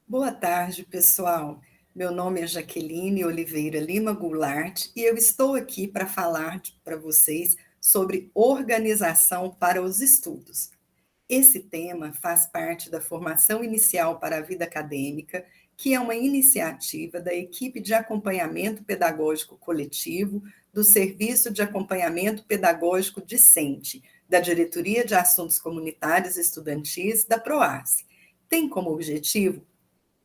Boa tarde, pessoal. Meu nome é Jaqueline Oliveira Lima Goulart e eu estou aqui para falar para vocês sobre organização para os estudos. Esse tema faz parte da Formação Inicial para a Vida Acadêmica, que é uma iniciativa da equipe de acompanhamento pedagógico coletivo do Serviço de Acompanhamento Pedagógico Discente, da Diretoria de Assuntos Comunitários e Estudantis da PROACE. Tem como objetivo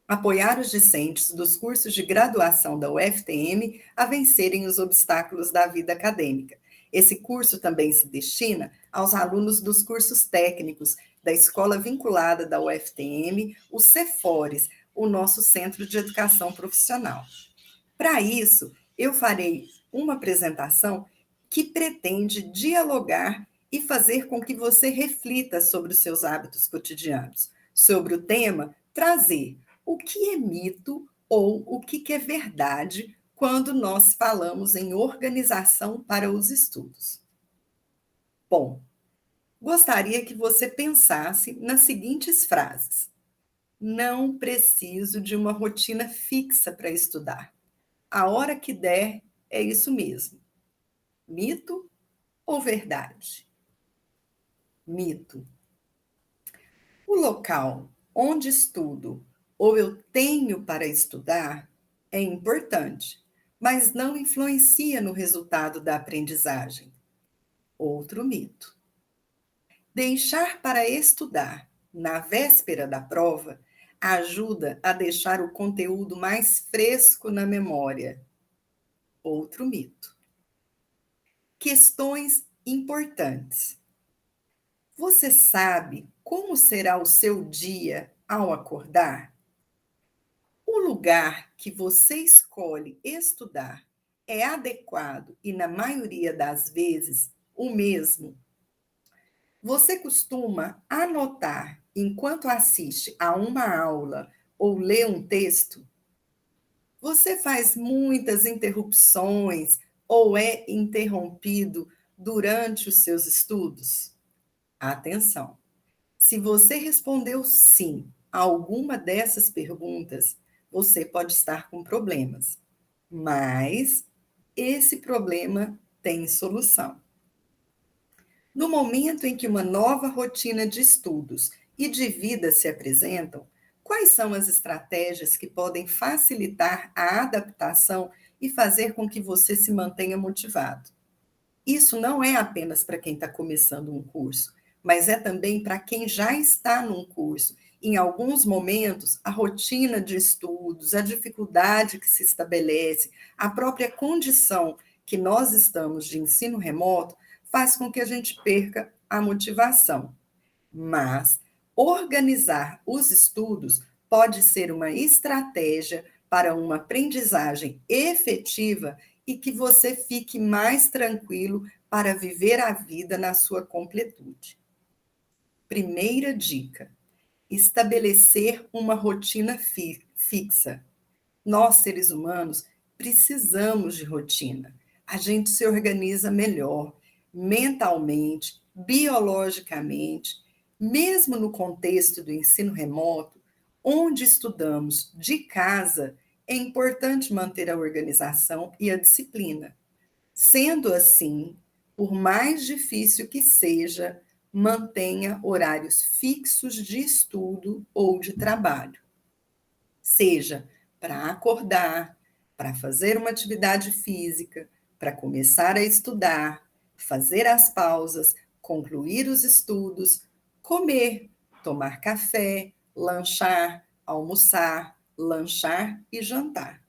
apoiar os discentes dos cursos de graduação da UFTM a vencerem os obstáculos da vida acadêmica. Esse curso também se destina aos alunos dos cursos técnicos da Escola Vinculada da UFTM, o Cefores, o nosso Centro de Educação Profissional. Para isso, eu farei uma apresentação que pretende dialogar e fazer com que você reflita sobre os seus hábitos cotidianos. Sobre o tema, trazer o que é mito ou o que é verdade quando nós falamos em organização para os estudos. Bom, gostaria que você pensasse nas seguintes frases: não preciso de uma rotina fixa para estudar. A hora que der, é isso mesmo. Mito ou verdade? Mito. O local onde estudo ou eu tenho para estudar é importante, mas não influencia no resultado da aprendizagem. Outro mito. Deixar para estudar na véspera da prova ajuda a deixar o conteúdo mais fresco na memória. Outro mito. Questões importantes. Você sabe como será o seu dia ao acordar? O lugar que você escolhe estudar é adequado e, na maioria das vezes, o mesmo? Você costuma anotar enquanto assiste a uma aula ou lê um texto? Você faz muitas interrupções ou é interrompido durante os seus estudos? Atenção! Se você respondeu sim a alguma dessas perguntas, você pode estar com problemas, mas esse problema tem solução. No momento em que uma nova rotina de estudos e de vida se apresentam, quais são as estratégias que podem facilitar a adaptação e fazer com que você se mantenha motivado? Isso não é apenas para quem está começando um curso, mas é também para quem já está num curso. Em alguns momentos, a rotina de estudos, a dificuldade que se estabelece, a própria condição que nós estamos de ensino remoto, faz com que a gente perca a motivação. Mas organizar os estudos pode ser uma estratégia para uma aprendizagem efetiva e que você fique mais tranquilo para viver a vida na sua completude. Primeira dica: estabelecer uma rotina fixa. Nós, seres humanos, precisamos de rotina. A gente se organiza melhor mentalmente, biologicamente, mesmo no contexto do ensino remoto, onde estudamos de casa, é importante manter a organização e a disciplina. Sendo assim, por mais difícil que seja, mantenha horários fixos de estudo ou de trabalho. Seja para acordar, para fazer uma atividade física, para começar a estudar, fazer as pausas, concluir os estudos, comer, tomar café, lanchar, almoçar, lanchar e jantar.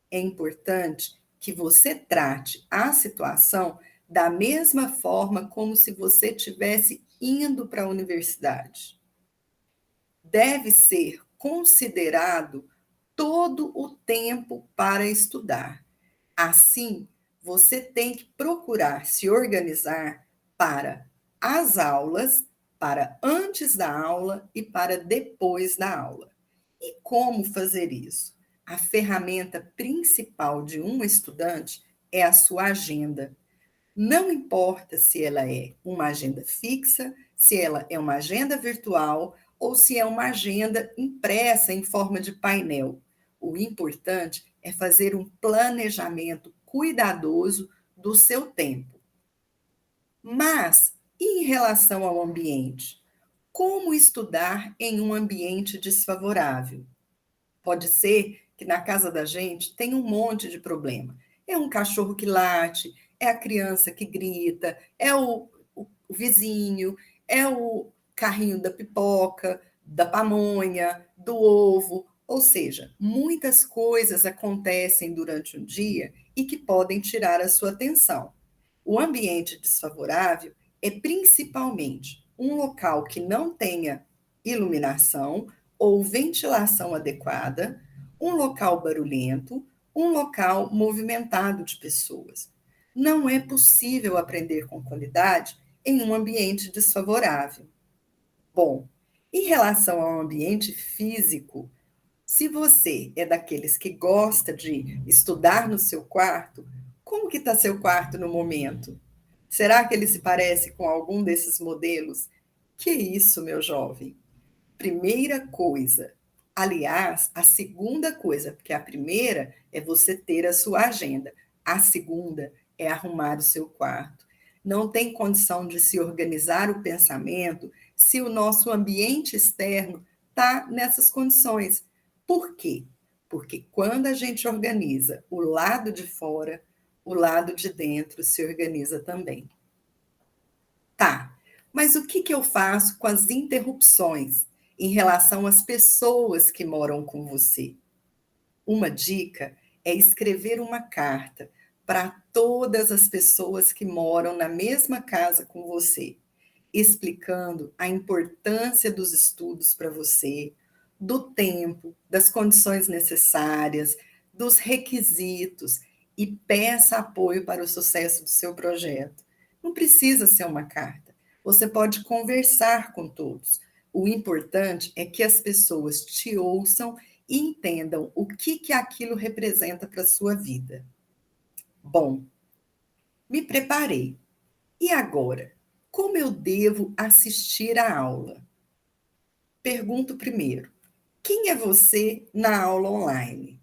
É importante que você trate a situação da mesma forma como se você estivesse indo para a universidade. Deve ser considerado todo o tempo para estudar. Assim, você tem que procurar se organizar para as aulas, para antes da aula e para depois da aula. E como fazer isso? A ferramenta principal de um estudante é a sua agenda. Não importa se ela é uma agenda fixa, se ela é uma agenda virtual ou se é uma agenda impressa em forma de painel. O importante é fazer um planejamento cuidadoso do seu tempo. Mas, e em relação ao ambiente? Como estudar em um ambiente desfavorável? Pode ser que na casa da gente tem um monte de problema. É um cachorro que late, é a criança que grita, é o vizinho, é o carrinho da pipoca, da pamonha, do ovo. Ou seja, muitas coisas acontecem durante um dia e que podem tirar a sua atenção. O ambiente desfavorável é principalmente um local que não tenha iluminação ou ventilação adequada, um local barulhento, um local movimentado de pessoas. Não é possível aprender com qualidade em um ambiente desfavorável. Bom, em relação ao ambiente físico, se você é daqueles que gosta de estudar no seu quarto, como que está seu quarto no momento? Será que ele se parece com algum desses modelos? Que isso, meu jovem? Primeira coisa. Aliás, a segunda coisa, porque a primeira é você ter a sua agenda. A segunda é arrumar o seu quarto. Não tem condição de se organizar o pensamento se o nosso ambiente externo está nessas condições. Por quê? Porque quando a gente organiza o lado de fora, o lado de dentro se organiza também. Tá, mas o que que eu faço com as interrupções em relação às pessoas que moram com você? Uma dica é escrever uma carta para todas as pessoas que moram na mesma casa com você, explicando a importância dos estudos para você, do tempo, das condições necessárias, dos requisitos e peça apoio para o sucesso do seu projeto. Não precisa ser uma carta. Você pode conversar com todos. O importante é que as pessoas te ouçam e entendam o que que aquilo representa para a sua vida. Bom, me preparei. E agora? Como eu devo assistir à aula? Pergunto primeiro: quem é você na aula online?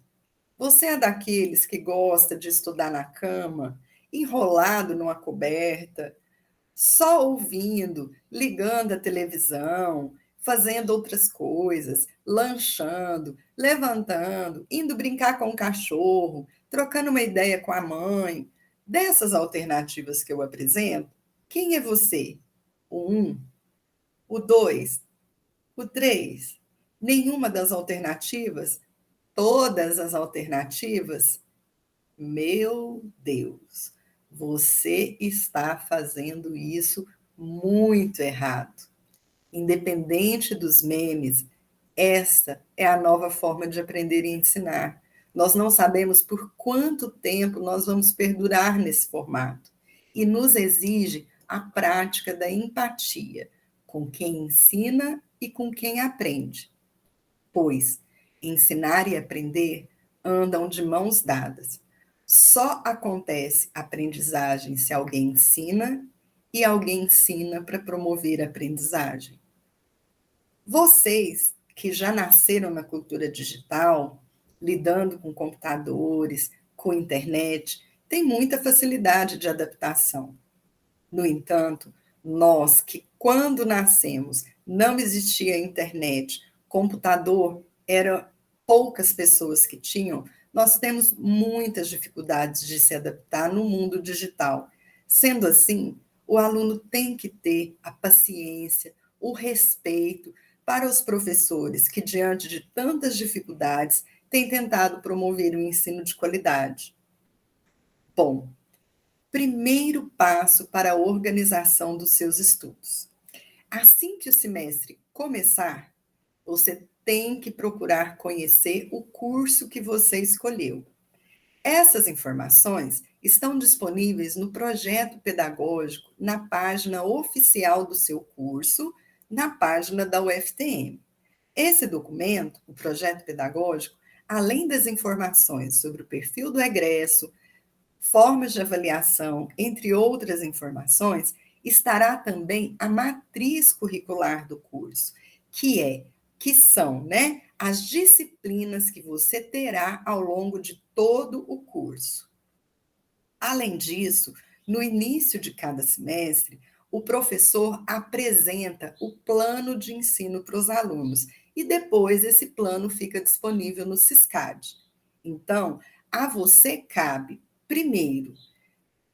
Você é daqueles que gosta de estudar na cama, enrolado numa coberta, só ouvindo, ligando a televisão, fazendo outras coisas, lanchando, levantando, indo brincar com o cachorro, trocando uma ideia com a mãe? Dessas alternativas que eu apresento, quem é você? O 1, o 2, o 3? Nenhuma das alternativas? Todas as alternativas? Meu Deus, você está fazendo isso muito errado. Independente dos memes, esta é a nova forma de aprender e ensinar. Nós não sabemos por quanto tempo nós vamos perdurar nesse formato. E nos exige a prática da empatia com quem ensina e com quem aprende. Pois ensinar e aprender andam de mãos dadas. Só acontece aprendizagem se alguém ensina e alguém ensina para promover a aprendizagem. Vocês que já nasceram na cultura digital, lidando com computadores, com internet, têm muita facilidade de adaptação. No entanto, nós que, quando nascemos, não existia internet, computador, eram poucas pessoas que tinham, nós temos muitas dificuldades de se adaptar no mundo digital. Sendo assim, o aluno tem que ter a paciência, o respeito para os professores que, diante de tantas dificuldades, têm tentado promover um ensino de qualidade. Bom, primeiro passo para a organização dos seus estudos. Assim que o semestre começar, você tem que procurar conhecer o curso que você escolheu. Essas informações estão disponíveis no projeto pedagógico, na página oficial do seu curso, na página da UFTM. Esse documento, o projeto pedagógico, além das informações sobre o perfil do egresso, formas de avaliação, entre outras informações, estará também a matriz curricular do curso, que é que são, né, as disciplinas que você terá ao longo de todo o curso. Além disso, no início de cada semestre, o professor apresenta o plano de ensino para os alunos e depois esse plano fica disponível no Siscad. Então, a você cabe, primeiro,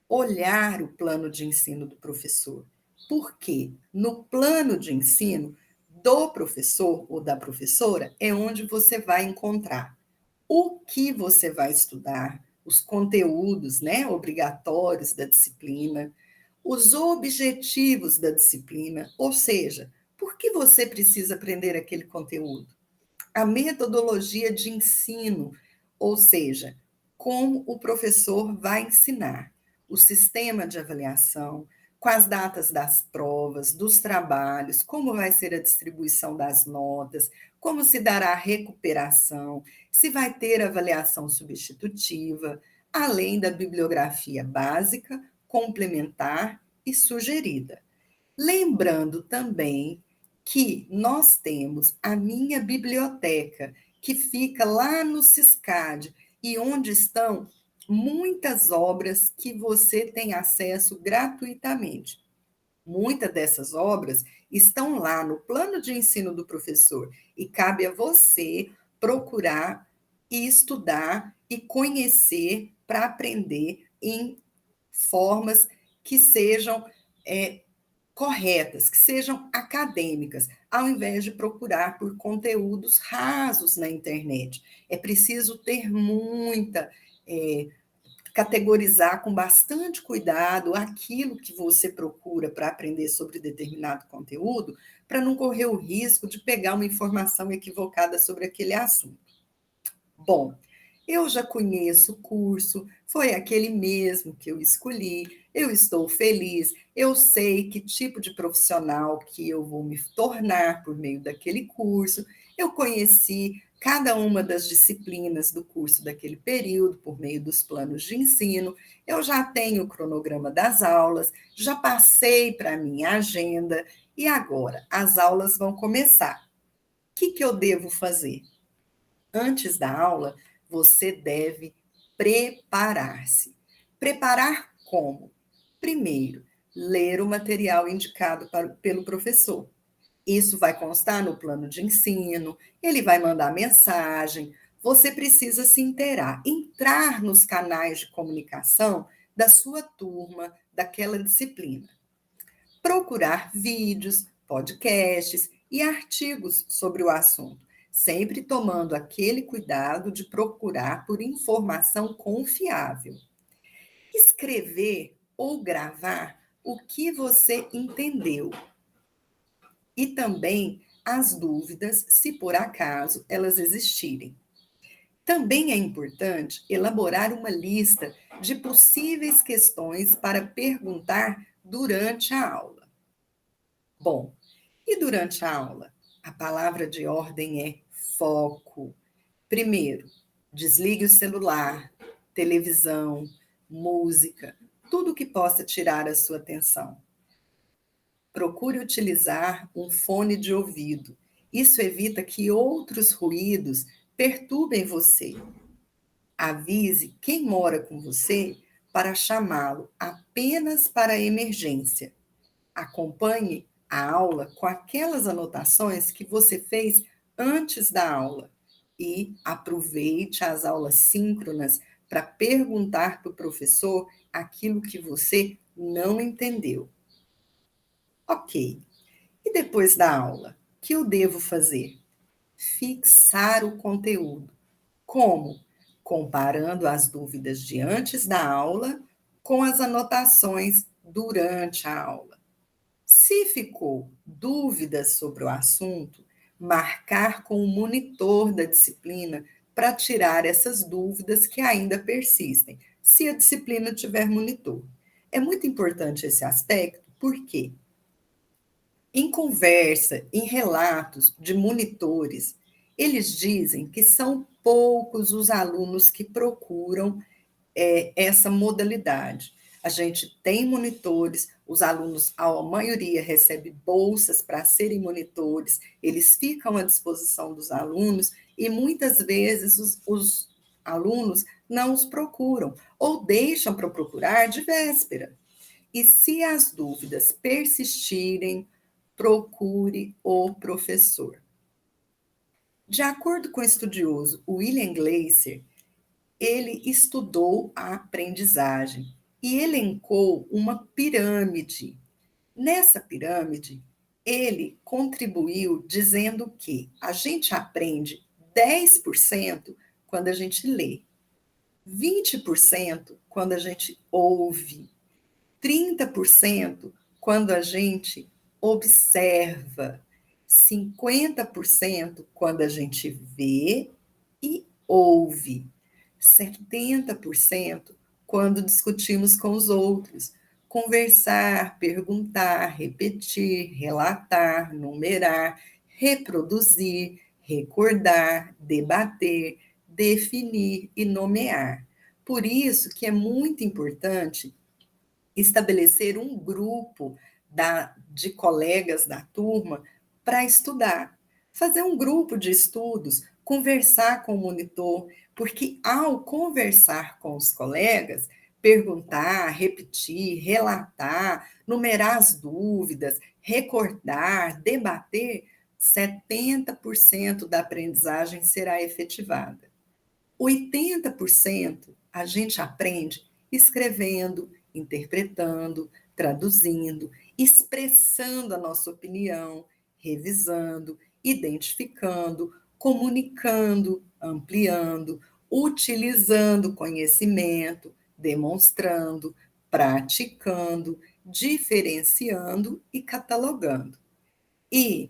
olhar o plano de ensino do professor. Porque no plano de ensino do professor ou da professora é onde você vai encontrar o que você vai estudar, os conteúdos, né, obrigatórios da disciplina, os objetivos da disciplina, ou seja, por que você precisa aprender aquele conteúdo? A metodologia de ensino, ou seja, como o professor vai ensinar, o sistema de avaliação, com as datas das provas, dos trabalhos, como vai ser a distribuição das notas, como se dará a recuperação, se vai ter avaliação substitutiva, além da bibliografia básica, complementar e sugerida. Lembrando também que nós temos a minha biblioteca, que fica lá no Siscad, e onde estão muitas obras que você tem acesso gratuitamente. Muitas dessas obras estão lá no plano de ensino do professor e cabe a você procurar e estudar e conhecer para aprender em formas que sejam corretas, que sejam acadêmicas, ao invés de procurar por conteúdos rasos na internet. É preciso ter muita, categorizar com bastante cuidado aquilo que você procura para aprender sobre determinado conteúdo, para não correr o risco de pegar uma informação equivocada sobre aquele assunto. Bom, eu já conheço o curso, foi aquele mesmo que eu escolhi, eu estou feliz, eu sei que tipo de profissional que eu vou me tornar por meio daquele curso, eu conheci cada uma das disciplinas do curso daquele período por meio dos planos de ensino, eu já tenho o cronograma das aulas, já passei para a minha agenda e agora as aulas vão começar. O que eu devo fazer? Antes da aula, você deve preparar-se. Preparar como? Primeiro, ler o material indicado pelo professor. Isso vai constar no plano de ensino, ele vai mandar mensagem, você precisa se inteirar, entrar nos canais de comunicação da sua turma, daquela disciplina. Procurar vídeos, podcasts e artigos sobre o assunto, sempre tomando aquele cuidado de procurar por informação confiável. Escrever ou gravar o que você entendeu e também as dúvidas, se por acaso elas existirem. Também é importante elaborar uma lista de possíveis questões para perguntar durante a aula. Bom, e durante a aula? A palavra de ordem é foco. Primeiro, desligue o celular, televisão, música, tudo que possa tirar a sua atenção. Procure utilizar um fone de ouvido. Isso evita que outros ruídos perturbem você. Avise quem mora com você para chamá-lo apenas para emergência. Acompanhe a aula com aquelas anotações que você fez antes da aula e aproveite as aulas síncronas para perguntar para o professor aquilo que você não entendeu. Ok. E depois da aula, o que eu devo fazer? Fixar o conteúdo. Como? Comparando as dúvidas de antes da aula com as anotações durante a aula. Se ficou dúvidas sobre o assunto, marcar com o monitor da disciplina para tirar essas dúvidas que ainda persistem, se a disciplina tiver monitor. É muito importante esse aspecto, porque em conversa, em relatos de monitores, eles dizem que são poucos os alunos que procuram essa modalidade. A gente tem monitores, os alunos, a maioria recebe bolsas para serem monitores, eles ficam à disposição dos alunos e muitas vezes os alunos não os procuram ou deixam para procurar de véspera. E se as dúvidas persistirem, procure o professor. De acordo com o estudioso William Glasser, ele estudou a aprendizagem e elencou uma pirâmide. Nessa pirâmide, ele contribuiu dizendo que a gente aprende 10% quando a gente lê, 20% quando a gente ouve, 30% quando a gente observa, 50% quando a gente vê e ouve, 70% quando discutimos com os outros. Conversar, perguntar, repetir, relatar, numerar, reproduzir, recordar, debater, definir e nomear. Por isso que é muito importante estabelecer um grupo de colegas da turma para estudar, fazer um grupo de estudos, conversar com o monitor, porque ao conversar com os colegas, perguntar, repetir, relatar, numerar as dúvidas, recordar, debater, 70% da aprendizagem será efetivada. 80% a gente aprende escrevendo, interpretando, traduzindo, expressando a nossa opinião, revisando, identificando, comunicando, ampliando, utilizando conhecimento, demonstrando, praticando, diferenciando e catalogando. E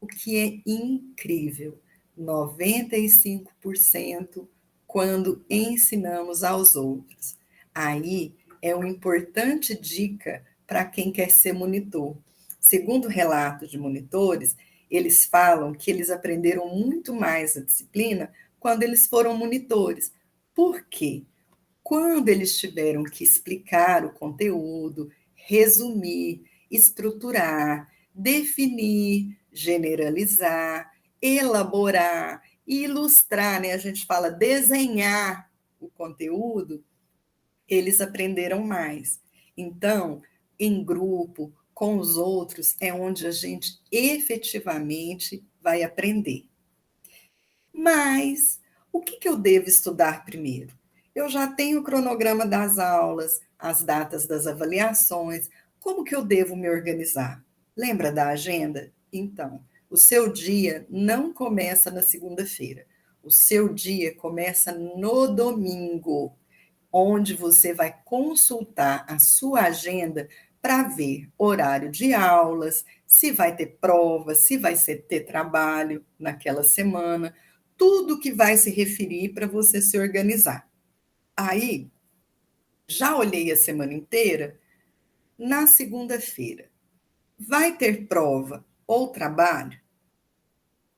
o que é incrível, 95% quando ensinamos aos outros. Aí é uma importante dica para quem quer ser monitor. Segundo o relato de monitores, eles falam que eles aprenderam muito mais a disciplina quando eles foram monitores. Por quê? Quando eles tiveram que explicar o conteúdo, resumir, estruturar, definir, generalizar, elaborar, ilustrar, né? A gente fala desenhar o conteúdo, eles aprenderam mais. Então, em grupo, com os outros, é onde a gente efetivamente vai aprender. Mas o que eu devo estudar primeiro? Eu já tenho o cronograma das aulas, as datas das avaliações, como que eu devo me organizar? Lembra da agenda? Então, o seu dia não começa na segunda-feira. O seu dia começa no domingo, onde você vai consultar a sua agenda para ver horário de aulas, se vai ter prova, se vai ter trabalho naquela semana, tudo que vai se referir para você se organizar. Aí, já olhei a semana inteira, na segunda-feira, vai ter prova ou trabalho?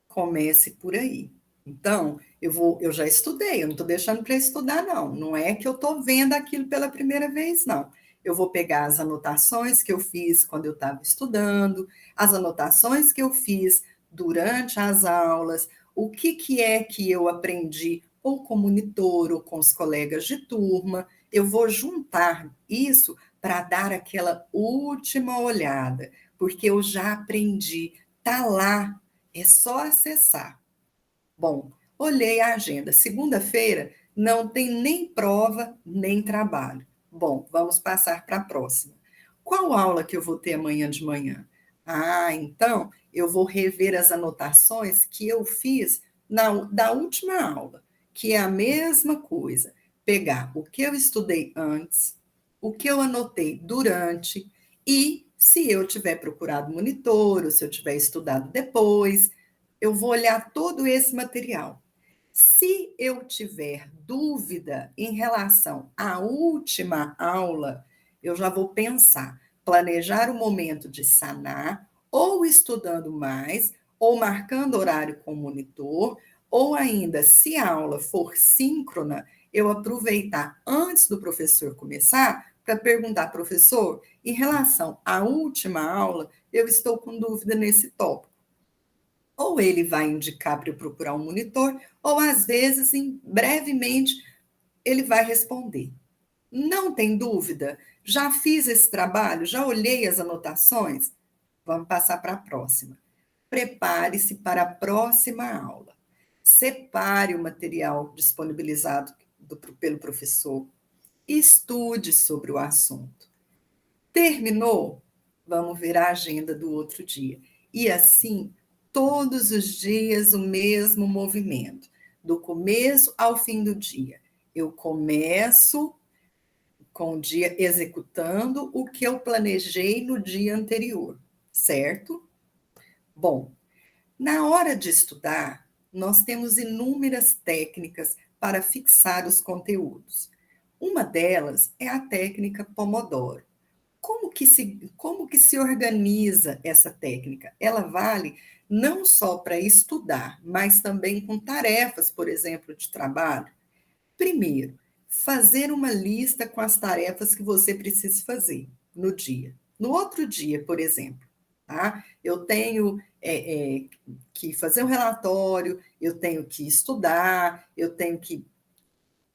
Comece por aí. Então, eu já estudei, eu não estou deixando para estudar, não. Não é que eu estou vendo aquilo pela primeira vez, não. Eu vou pegar as anotações que eu fiz quando eu estava estudando, as anotações que eu fiz durante as aulas, o que é que eu aprendi ou com o monitor ou com os colegas de turma. Eu vou juntar isso para dar aquela última olhada, porque eu já aprendi, está lá, é só acessar. Bom, olhei a agenda. Segunda-feira não tem nem prova, nem trabalho. Bom, vamos passar para a próxima. Qual aula que eu vou ter amanhã de manhã? Ah, então eu vou rever as anotações que eu fiz da última aula, que é a mesma coisa. Pegar o que eu estudei antes, o que eu anotei durante e, se eu tiver procurado monitor, ou se eu tiver estudado depois, eu vou olhar todo esse material. Se eu tiver dúvida em relação à última aula, eu já vou pensar, planejar o momento de sanar, ou estudando mais, ou marcando horário com o monitor, ou ainda, se a aula for síncrona, eu aproveitar antes do professor começar para perguntar, professor, em relação à última aula, eu estou com dúvida nesse tópico. Ou ele vai indicar para eu procurar um monitor, ou às vezes, brevemente, ele vai responder. Não tem dúvida? Já fiz esse trabalho? Já olhei as anotações? Vamos passar para a próxima. Prepare-se para a próxima aula. Separe o material disponibilizado pelo professor. Estude sobre o assunto. Terminou? Vamos ver a agenda do outro dia. E assim, todos os dias o mesmo movimento, do começo ao fim do dia. Eu começo com o dia executando o que eu planejei no dia anterior, certo? Bom, na hora de estudar, nós temos inúmeras técnicas para fixar os conteúdos. Uma delas é a técnica Pomodoro. Como que se organiza essa técnica? Ela vale não só para estudar, mas também com tarefas, por exemplo, de trabalho. Primeiro, fazer uma lista com as tarefas que você precisa fazer no dia. No outro dia, por exemplo, tá? Eu tenho que fazer um relatório, eu tenho que estudar, eu tenho que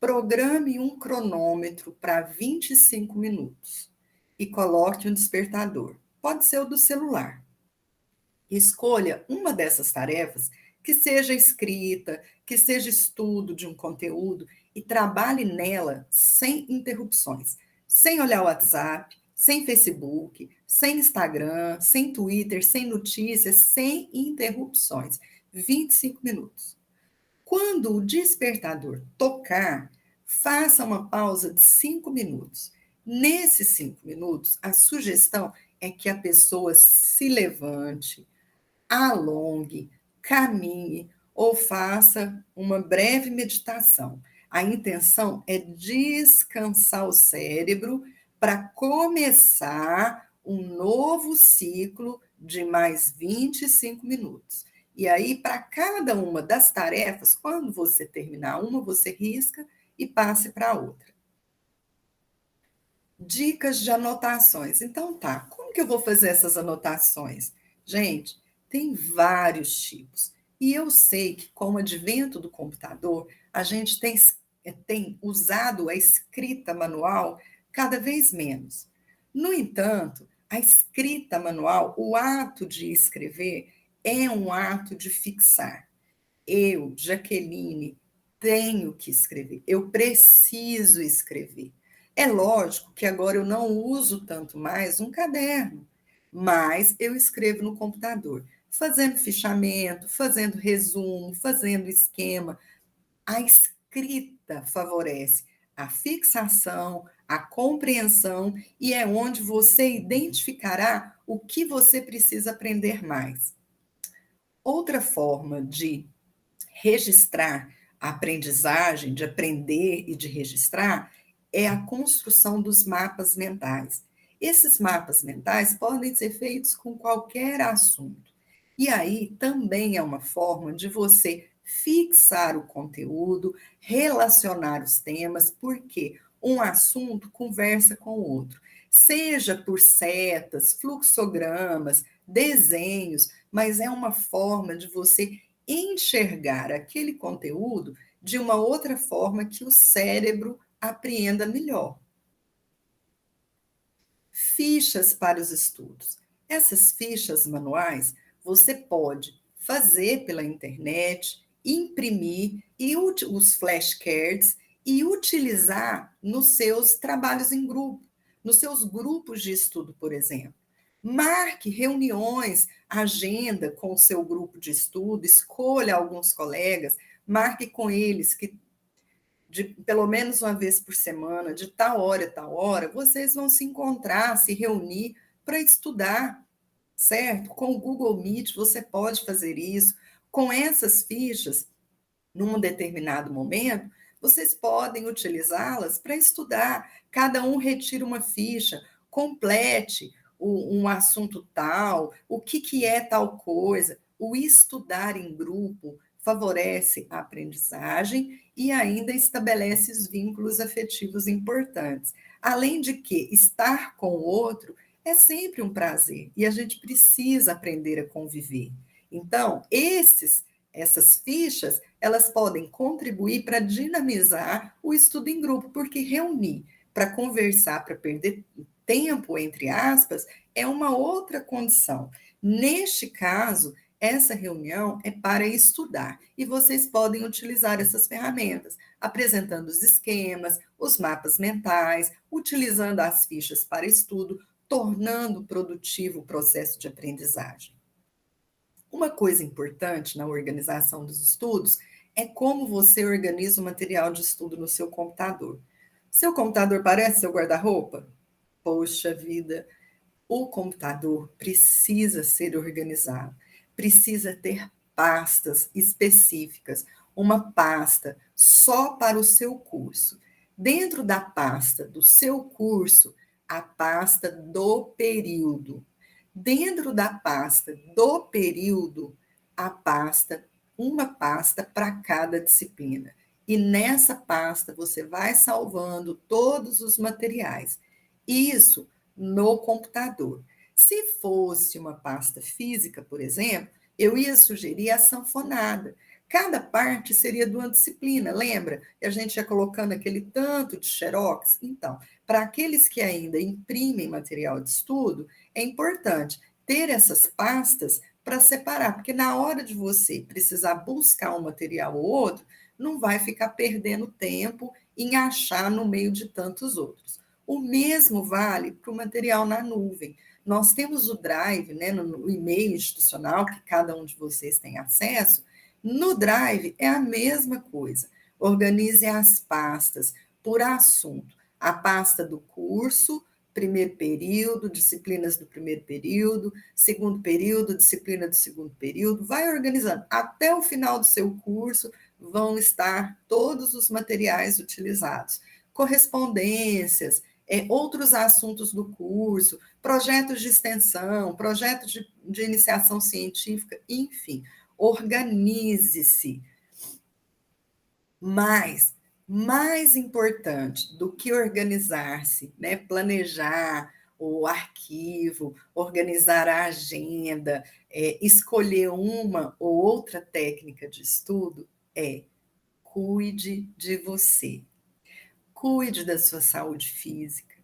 programe um cronômetro para 25 minutos e coloque um despertador. Pode ser o do celular. Escolha uma dessas tarefas que seja escrita, que seja estudo de um conteúdo e trabalhe nela sem interrupções, sem olhar o WhatsApp, sem Facebook, sem Instagram, sem Twitter, sem notícias, sem interrupções. 25 minutos. Quando o despertador tocar, faça uma pausa de 5 minutos. Nesses 5 minutos, a sugestão é que a pessoa se levante, alongue, caminhe ou faça uma breve meditação. A intenção é descansar o cérebro para começar um novo ciclo de mais 25 minutos. E aí, para cada uma das tarefas, quando você terminar uma, você risca e passe para outra. Dicas de anotações. Então tá, como que eu vou fazer essas anotações? Gente, tem vários tipos. E eu sei que com o advento do computador, a gente tem usado a escrita manual cada vez menos. No entanto, a escrita manual, o ato de escrever, é um ato de fixar. Eu, Jaqueline, tenho que escrever, eu preciso escrever. É lógico que agora eu não uso tanto mais um caderno, mas eu escrevo no computador, fazendo fichamento, fazendo resumo, fazendo esquema. A escrita favorece a fixação, a compreensão e é onde você identificará o que você precisa aprender mais. Outra forma de registrar a aprendizagem, de aprender e de registrar, é a construção dos mapas mentais. Esses mapas mentais podem ser feitos com qualquer assunto. E aí também é uma forma de você fixar o conteúdo, relacionar os temas, porque um assunto conversa com o outro. Seja por setas, fluxogramas, desenhos, mas é uma forma de você enxergar aquele conteúdo de uma outra forma que o cérebro apreenda melhor. Fichas para os estudos. Essas fichas manuais você pode fazer pela internet, imprimir e os flashcards e utilizar nos seus trabalhos em grupo, nos seus grupos de estudo, por exemplo. Marque reuniões, agenda com o seu grupo de estudo, escolha alguns colegas, marque com eles que de pelo menos uma vez por semana, de tal hora a tal hora, vocês vão se encontrar, se reunir para estudar, certo? Com o Google Meet você pode fazer isso. Com essas fichas, num determinado momento, vocês podem utilizá-las para estudar. Cada um retira uma ficha, complete um assunto tal, o que é tal coisa. O estudar em grupo favorece a aprendizagem e ainda estabelece os vínculos afetivos importantes. Além de que estar com o outro é sempre um prazer e a gente precisa aprender a conviver. Então, essas fichas, elas podem contribuir para dinamizar o estudo em grupo, porque reunir para conversar, para perder tempo, entre aspas, é uma outra condição. Neste caso, essa reunião é para estudar e vocês podem utilizar essas ferramentas, apresentando os esquemas, os mapas mentais, utilizando as fichas para estudo, tornando produtivo o processo de aprendizagem. Uma coisa importante na organização dos estudos é como você organiza o material de estudo no seu computador. Seu computador parece seu guarda-roupa? Poxa vida, o computador precisa ser organizado, precisa ter pastas específicas, uma pasta só para o seu curso. Dentro da pasta do seu curso, a pasta do período. Dentro da pasta do período, uma pasta para cada disciplina. E nessa pasta você vai salvando todos os materiais. Isso no computador. Se fosse uma pasta física, por exemplo, eu ia sugerir a sanfonada. Cada parte seria de uma disciplina, lembra? E a gente ia colocando aquele tanto de xerox. Então, para aqueles que ainda imprimem material de estudo, é importante ter essas pastas para separar, porque na hora de você precisar buscar um material ou outro, não vai ficar perdendo tempo em achar no meio de tantos outros. O mesmo vale para o material na nuvem. Nós temos o Drive, né, no e-mail institucional, que cada um de vocês tem acesso. No Drive é a mesma coisa. Organize as pastas por assunto. A pasta do curso, primeiro período, disciplinas do primeiro período, segundo período, disciplina do segundo período. Vai organizando. Até o final do seu curso vão estar todos os materiais utilizados. Correspondências, outros assuntos do curso, projetos de extensão, projetos de iniciação científica, enfim, organize-se. Mas, mais importante do que organizar-se, né, planejar o arquivo, organizar a agenda, escolher uma ou outra técnica de estudo, cuide de você. Cuide da sua saúde física,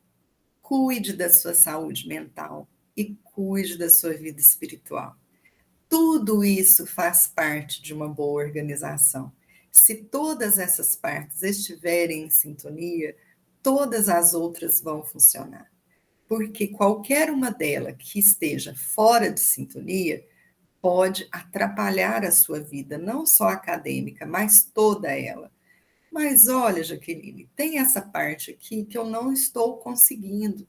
cuide da sua saúde mental e cuide da sua vida espiritual. Tudo isso faz parte de uma boa organização. Se todas essas partes estiverem em sintonia, todas as outras vão funcionar. Porque qualquer uma delas que esteja fora de sintonia pode atrapalhar a sua vida, não só acadêmica, mas toda ela. Mas olha, Jaqueline, tem essa parte aqui que eu não estou conseguindo.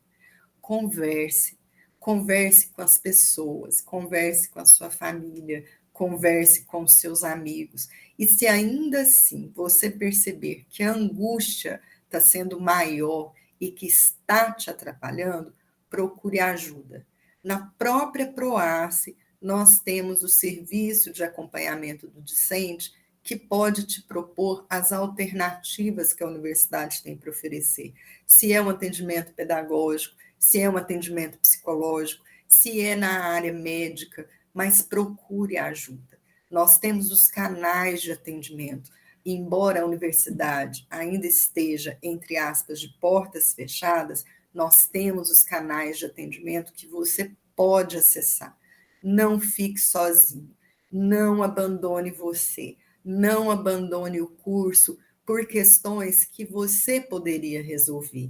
Converse, converse com as pessoas, converse com a sua família, converse com os seus amigos. E se ainda assim você perceber que a angústia está sendo maior e que está te atrapalhando, procure ajuda. Na própria Proace, nós temos o serviço de acompanhamento do discente que pode te propor as alternativas que a universidade tem para oferecer. Se é um atendimento pedagógico, se é um atendimento psicológico, se é na área médica, mas procure ajuda. Nós temos os canais de atendimento. Embora a universidade ainda esteja, entre aspas, de portas fechadas, nós temos os canais de atendimento que você pode acessar. Não fique sozinho, não abandone você, não abandone o curso por questões que você poderia resolver.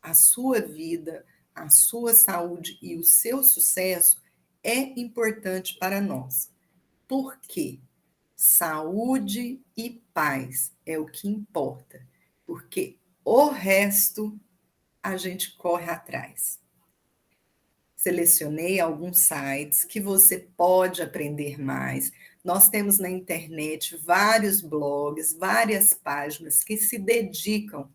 A sua vida, a sua saúde e o seu sucesso é importante para nós. Por quê? Saúde e paz é o que importa, porque o resto a gente corre atrás. Selecionei alguns sites que você pode aprender mais. Nós temos na internet vários blogs, várias páginas que se dedicam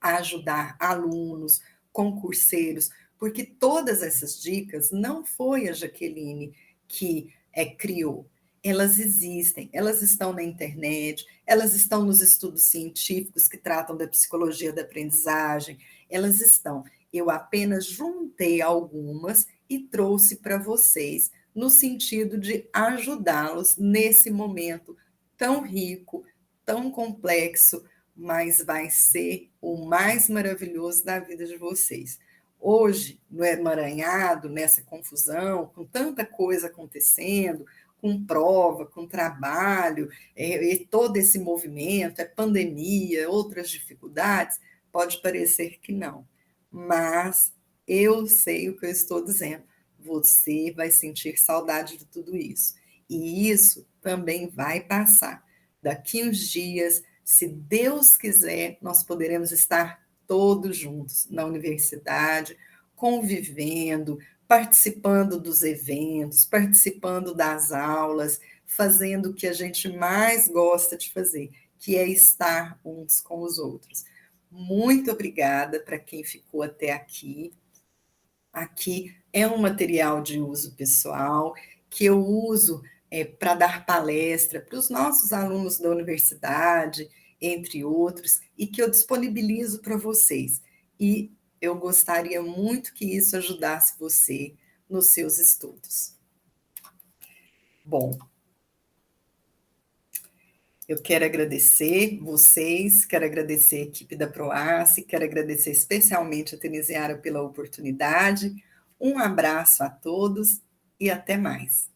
a ajudar alunos, concurseiros, porque todas essas dicas não foi a Jaqueline que criou. elas existem, elas estão na internet, elas estão nos estudos científicos que tratam da psicologia da aprendizagem, elas estão. Eu apenas juntei algumas e trouxe para vocês, no sentido de ajudá-los nesse momento tão rico, tão complexo, mas vai ser o mais maravilhoso da vida de vocês. Hoje, no emaranhado, nessa confusão, com tanta coisa acontecendo, com prova, com trabalho, e todo esse movimento, é pandemia, outras dificuldades, pode parecer que não. Mas eu sei o que eu estou dizendo. Você vai sentir saudade de tudo isso. E isso também vai passar. Daqui uns dias, se Deus quiser, nós poderemos estar todos juntos na universidade, convivendo, participando dos eventos, participando das aulas, fazendo o que a gente mais gosta de fazer, que é estar uns com os outros. Muito obrigada para quem ficou até aqui. Aqui é um material de uso pessoal que eu uso para dar palestra para os nossos alunos da universidade, entre outros, e que eu disponibilizo para vocês. E eu gostaria muito que isso ajudasse você nos seus estudos. Bom, eu quero agradecer vocês, quero agradecer a equipe da Proace, quero agradecer especialmente a Tenisiara pela oportunidade. Um abraço a todos e até mais.